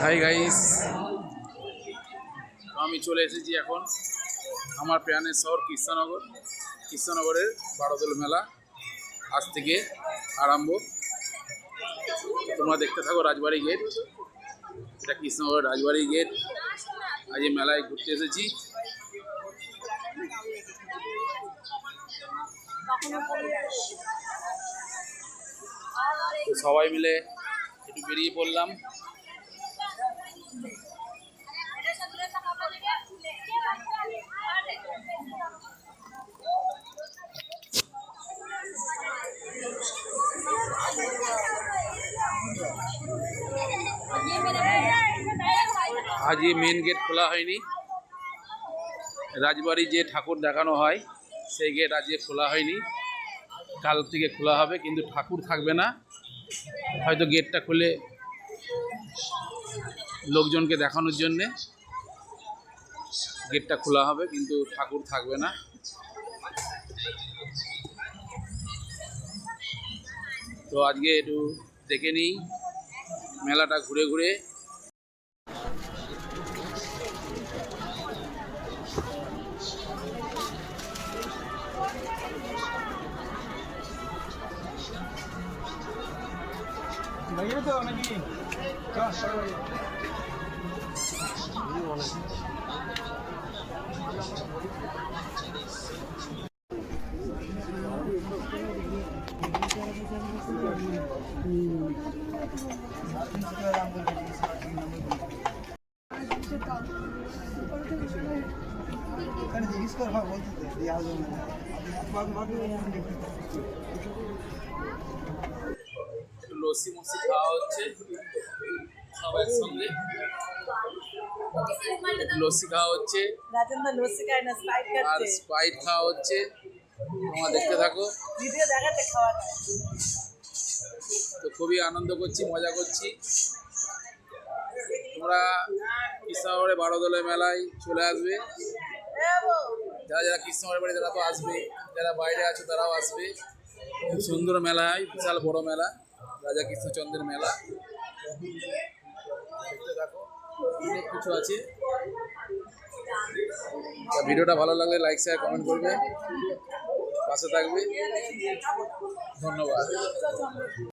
Hi guys, আমি চলে এসেছি এখন আমার প্রাণের শহর কৃষ্ণনগরের বারোদোল মেলা আজ থেকে আরম্ভ। তোমরা দেখতে থাকো রাজবাড়ি গেট। এটা কৃষ্ণনগরের রাজবাড়ি গেট। আজ এই মেলায় ঘুরতে এসেছি। তো সবাই মিলে একটু বেরিয়ে পড়লাম। আজ এই মেন গেট খোলা হয়নি। রাজবাড়ি যে ঠাকুর দেখানো হয় সেই গেট আজকে খোলা হয়নি, কাল থেকে খোলা হবে, কিন্তু ঠাকুর থাকবে না। হয়তো গেটটা খুলে লোকজনকে দেখানোর জন্যে গেটটা খোলা হবে, কিন্তু ঠাকুর থাকবে না। তো আজকে একটু দেখে নিই মেলাটা ঘুরে ঘুরে। একটু লস্যি মস্যি খাওয়া হচ্ছে সবার সঙ্গে। লস্যি খাওয়া হচ্ছে আর স্প্রাইট খাওয়া হচ্ছে। তোমরা দেখতে থাকো। তো খুবই আনন্দ করছি, মজা করছি। তোমরা কৃষ্ণনগরের বারোদোলের মেলায় চলে আসবে। যারা যারা কৃষ্ণনগরের বাড়ি তারা তো আসবে, যারা বাইরে আছে তারাও আসবে। খুব সুন্দর মেলা হয়, বিশাল বড় মেলা, রাজা কৃষ্ণচন্দ্রের মেলা। দেখতে থাকো, অনেক কিছু আছে। ভিডিওটা ভালো লাগলে লাইক শেয়ার কমেন্ট করবে, পাশে থাকবে। ধন্যবাদ।